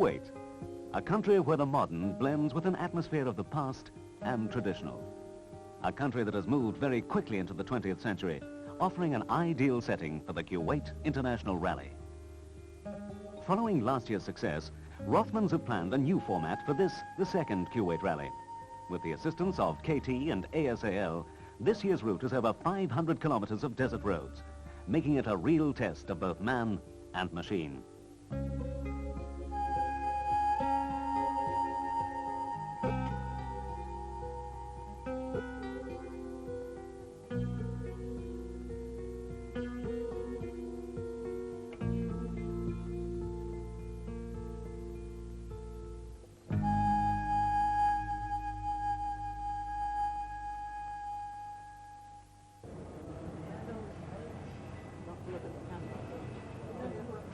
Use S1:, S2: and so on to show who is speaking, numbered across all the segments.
S1: Kuwait, a country where the modern blends with an atmosphere of the past and traditional. A country that has moved very quickly into the 20th century, offering an ideal setting for the Kuwait International Rally. Following last year's success, Rothmans have planned a new format for this, the second Kuwait Rally. With the assistance of KT and ASAL, this year's route is over 500 kilometers of desert roads, making it a real test of both man and machine.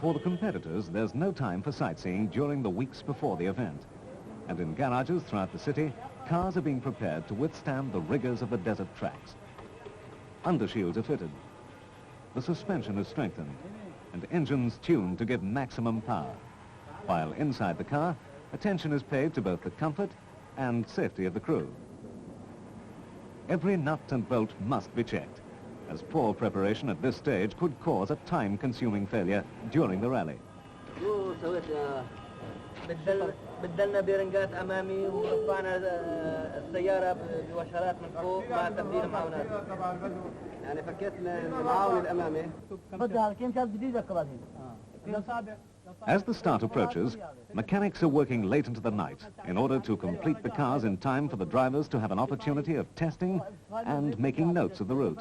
S1: For the competitors, there's no time for sightseeing during the weeks before the event. And in garages throughout the city, cars are being prepared to withstand the rigors of the desert tracks. Undershields are fitted. The suspension is strengthened and engines tuned to give maximum power. While inside the car, attention is paid to both the comfort and safety of the crew. Every nut and bolt must be checked, as poor preparation at this stage could cause a time-consuming failure during the rally.
S2: بدلنا بيرنجات امامي ورفعنا السياره بوشرات من فوق مع تبديل معاونات يعني فكيتنا المعاون الامامي.
S1: As the start approaches, mechanics are working late into the night in order to complete the cars in time for the drivers to have an opportunity of testing and making notes of the route.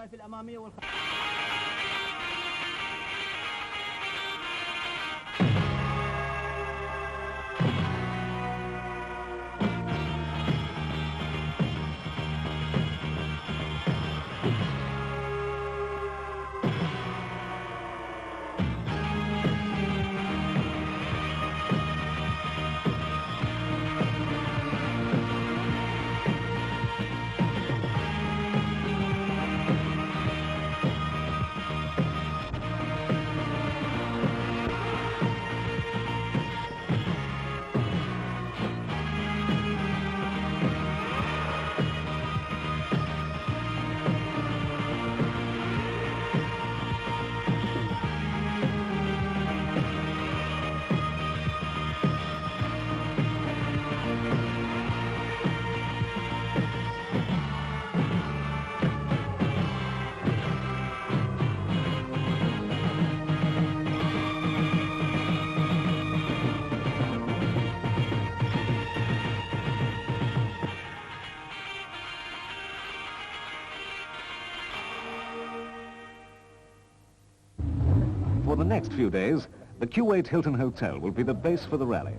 S1: For the next few days, the Kuwait Hilton Hotel will be the base for the rally.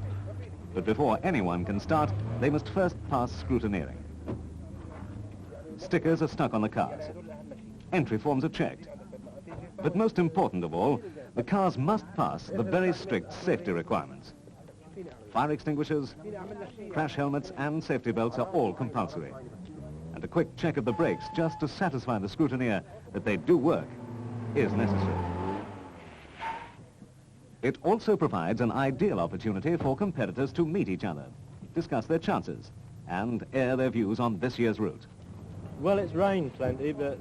S1: But before anyone can start, they must first pass scrutineering. Stickers are stuck on the cars. Entry forms are checked. But most important of all, the cars must pass the very strict safety requirements. Fire extinguishers, crash helmets and safety belts are all compulsory. And a quick check of the brakes just to satisfy the scrutineer that they do work is necessary. It also provides an ideal opportunity for competitors to meet each other, discuss their chances, and air their views on this year's route.
S3: Well, it's rained plenty, but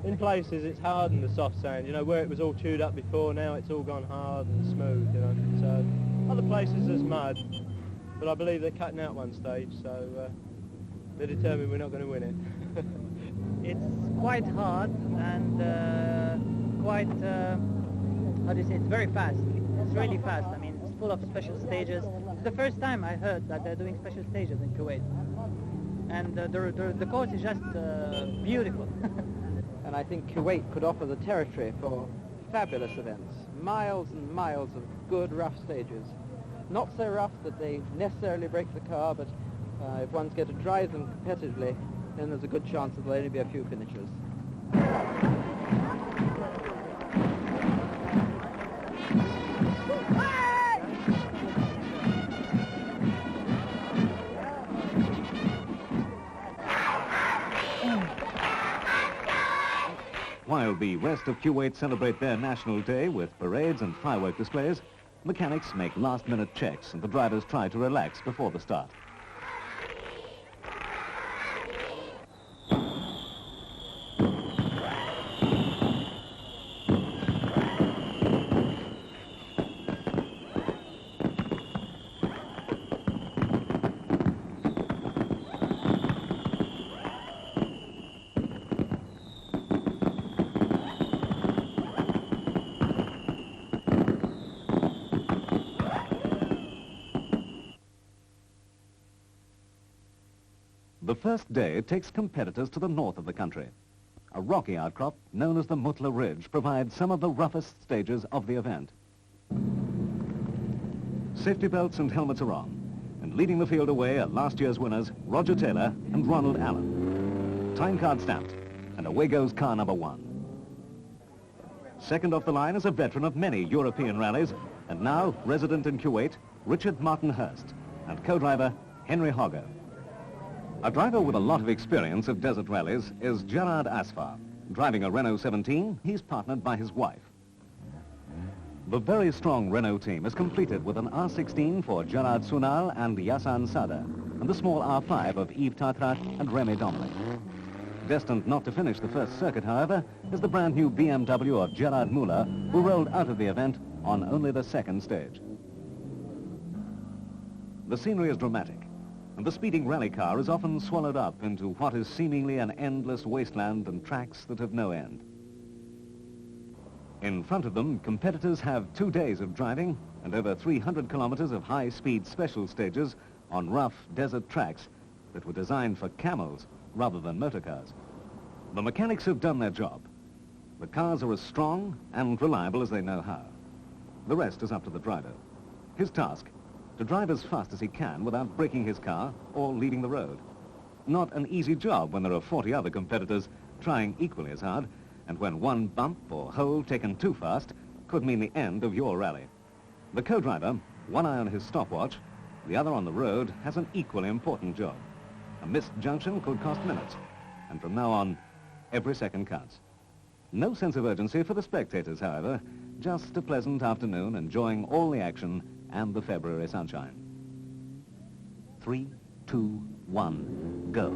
S3: in places it's hard in the soft sand. You know, where it was all chewed up before, now it's all gone hard and smooth, you know. So other places there's mud, but I believe they're cutting out one stage, so they're determined we're not going to win it.
S4: It's quite hard and quite... how do you say, it's very fast. It's really fast. I mean, it's full of special stages. It's the first time I heard that they're doing special stages in Kuwait. And the course is just beautiful.
S2: And I think Kuwait could offer the territory for fabulous events. Miles and miles of good rough stages. Not so rough that they necessarily break the car, but if one's going to drive them competitively, then there's a good chance that there'll only be a few finishers.
S1: While the rest of Kuwait celebrate their National Day with parades and firework displays, Mechanics make last-minute checks and the drivers try to relax before the start. The first day takes competitors to the north of the country. A rocky outcrop known as the Mutla Ridge provides some of the roughest stages of the event. Safety belts and helmets are on, and leading the field away are last year's winners Roger Taylor and Ronald Allen. Time card stamped, and away goes car number 1. Second off the line is a veteran of many European rallies, and now resident in Kuwait, Richard Martin Hurst, and co-driver Henry Hoggo. A driver with a lot of experience of desert rallies is Gerard Asfar. Driving a Renault 17, he's partnered by his wife. The very strong Renault team is completed with an R16 for Gerard Sunal and Yassan Sada, and the small R5 of Yves Tartrat and Remy Dominic. Destined not to finish the first circuit, however, is the brand new BMW of Gerard Muller, who rolled out of the event on only the second stage. The scenery is dramatic, and the speeding rally car is often swallowed up into what is seemingly an endless wasteland and tracks that have no end. In front of them, competitors have 2 days of driving and over 300 kilometers of high-speed special stages on rough desert tracks that were designed for camels rather than motor cars. The mechanics have done their job. The cars are as strong and reliable as they know how. The rest is up to the driver. His task, to drive as fast as he can without breaking his car or leaving the road. Not an easy job when there are 40 other competitors trying equally as hard, and when one bump or hole taken too fast could mean the end of your rally. The co-driver, one eye on his stopwatch, the other on the road, has an equally important job. A missed junction could cost minutes, and from now on, every second counts. No sense of urgency for the spectators, however, just a pleasant afternoon enjoying all the action and the February sunshine. 3, 2, 1, go.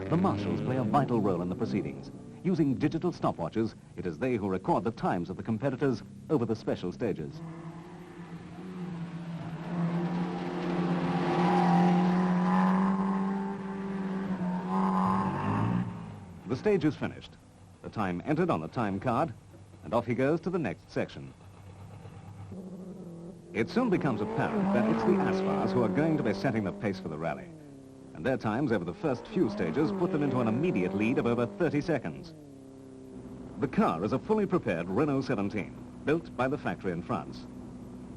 S1: The marshals play a vital role in the proceedings. Using digital stopwatches, it is they who record the times of the competitors over the special stages. The stage is finished. The time entered on the time card, and off he goes to the next section. It soon becomes apparent that it's the Asfars who are going to be setting the pace for the rally. And their times over the first few stages put them into an immediate lead of over 30 seconds. The car is a fully prepared Renault 17, built by the factory in France.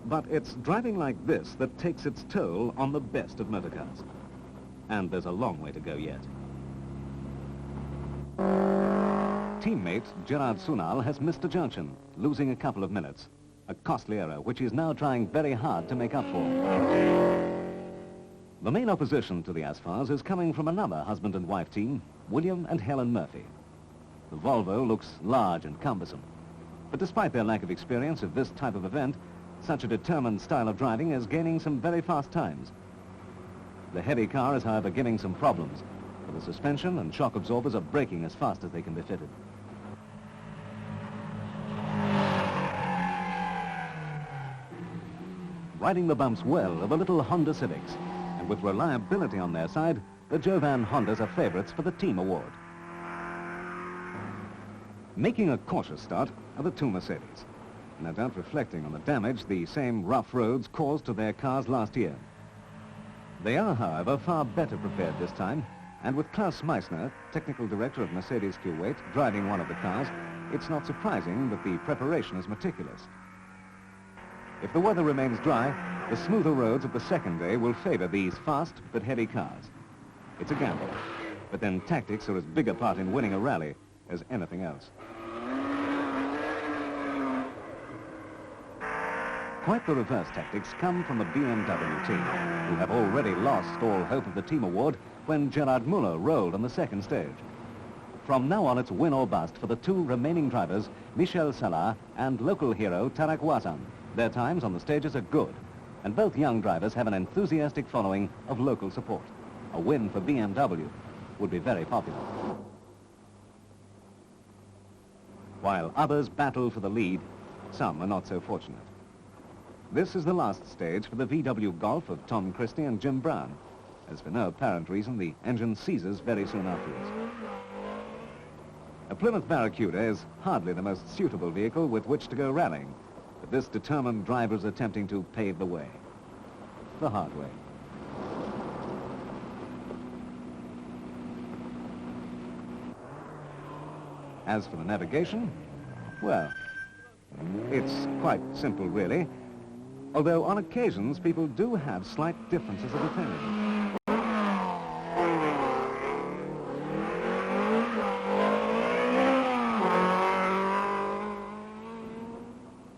S1: But it's driving like this that takes its toll on the best of motorcars. And there's a long way to go yet. Teammate Gerard Sunal has missed a junction, losing a couple of minutes. A costly error, which he's now trying very hard to make up for. The main opposition to the Asfars is coming from another husband and wife team, William and Helen Murphy. The Volvo looks large and cumbersome. But despite their lack of experience of this type of event, such a determined style of driving is gaining some very fast times. The heavy car is, however, giving some problems, for the suspension and shock absorbers are braking as fast as they can be fitted. Riding the bumps well are the little Honda Civics, and with reliability on their side, the Jovan Hondas are favorites for the team award. Making a cautious start are the two Mercedes, no doubt reflecting on the damage the same rough roads caused to their cars last year. They are, however, far better prepared this time, and with Klaus Meissner, technical director of Mercedes Kuwait, driving one of the cars, it's not surprising that the preparation is meticulous. If the weather remains dry, the smoother roads of the second day will favor these fast but heavy cars. It's a gamble, but then tactics are as big a part in winning a rally as anything else. Quite the reverse tactics come from the BMW team, who have already lost all hope of the team award when Gerard Muller rolled on the second stage. From now on, it's win or bust for the two remaining drivers, Michel Salah and local hero Tarak Wasan. Their times on the stages are good, and both young drivers have an enthusiastic following of local support. A win for BMW would be very popular. While others battle for the lead, some are not so fortunate. This is the last stage for the VW Golf of Tom Christie and Jim Brown, as for no apparent reason the engine seizes very soon afterwards. A Plymouth Barracuda is hardly the most suitable vehicle with which to go rallying, but this determined driver is attempting to pave the way, the hard way. As for the navigation, well, it's quite simple really, although on occasions people do have slight differences of opinion.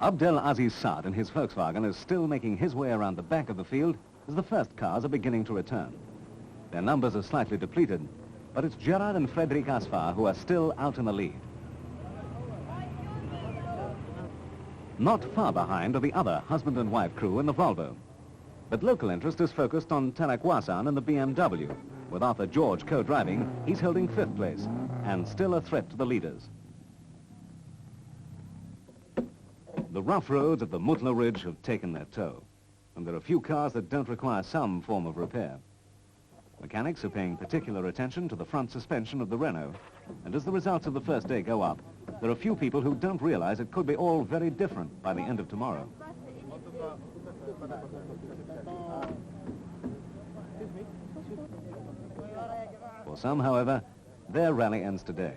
S1: Abdel Aziz Saad in his Volkswagen is still making his way around the back of the field as the first cars are beginning to return. Their numbers are slightly depleted, but it's Gerard and Frédéric Asfar who are still out in the lead. Not far behind are the other husband and wife crew in the Volvo. But local interest is focused on Tarak Wasan and the BMW. With Arthur George co-driving, he's holding 5th place and still a threat to the leaders. The rough roads of the Mutla Ridge have taken their toll, and there are few cars that don't require some form of repair. Mechanics are paying particular attention to the front suspension of the Renault, and as the results of the first day go up, there are few people who don't realize it could be all very different by the end of tomorrow. For some, however, their rally ends today.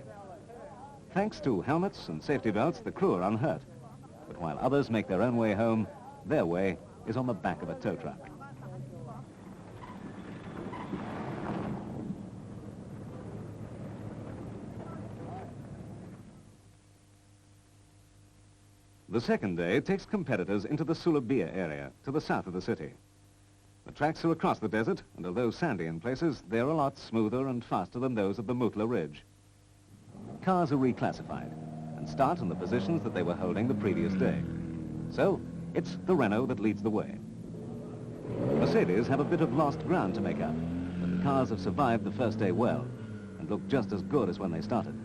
S1: Thanks to helmets and safety belts, the crew are unhurt. But while others make their own way home, their way is on the back of a tow truck. The second day takes competitors into the Sulabia area, to the south of the city. The tracks are across the desert, and although sandy in places, they're a lot smoother and faster than those of the Mutla Ridge. Cars are reclassified and start in the positions that they were holding the previous day. So, it's the Renault that leads the way. Mercedes have a bit of lost ground to make up, but the cars have survived the first day well and look just as good as when they started.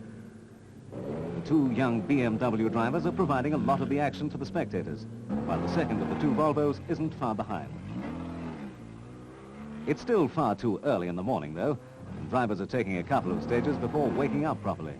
S1: The two young BMW drivers are providing a lot of the action for the spectators, while the second of the two Volvos isn't far behind. It's still far too early in the morning, though, and drivers are taking a couple of stages before waking up properly.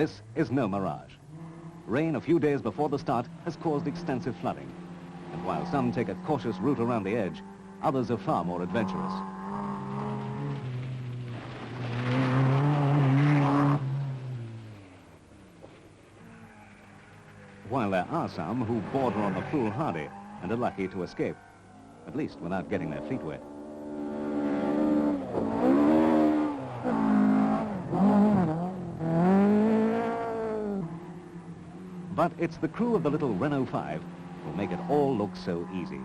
S1: This is no mirage. Rain a few days before the start has caused extensive flooding. And while some take a cautious route around the edge, others are far more adventurous. While there are some who border on the foolhardy and are lucky to escape, at least without getting their feet wet. But it's the crew of the little Renault 5 who'll make it all look so easy.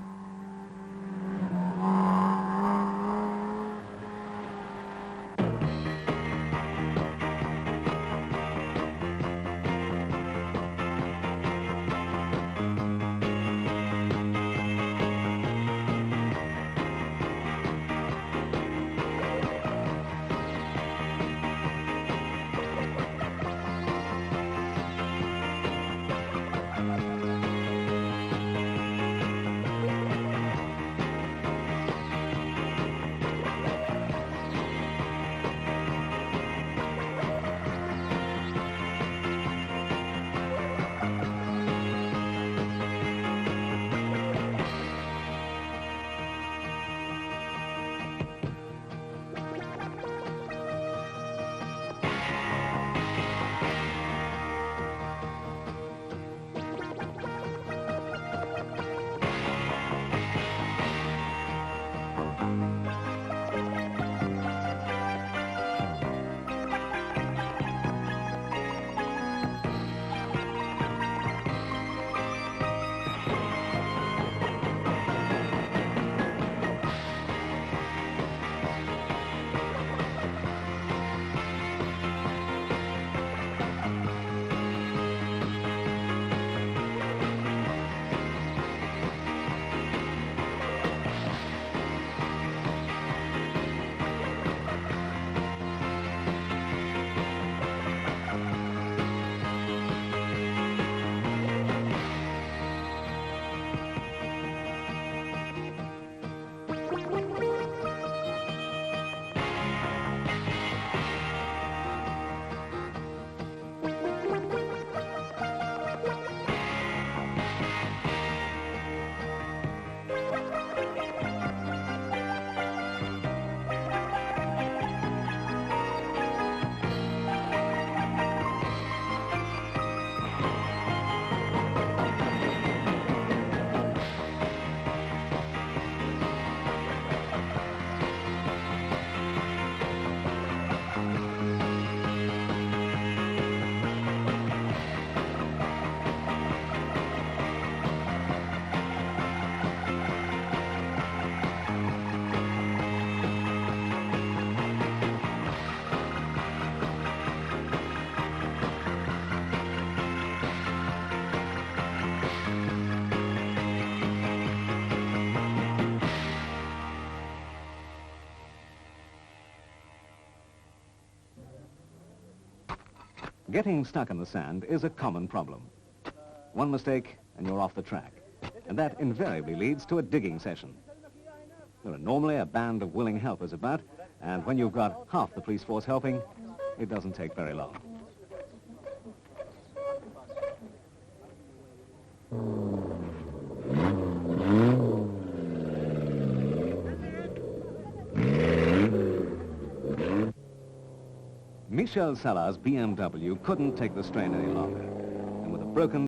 S1: Getting stuck in the sand is a common problem. One mistake and you're off the track. And that invariably leads to a digging session. There are normally a band of willing helpers about, and when you've got half the police force helping, it doesn't take very long. Michel Salah's BMW couldn't take the strain any longer, and with a broken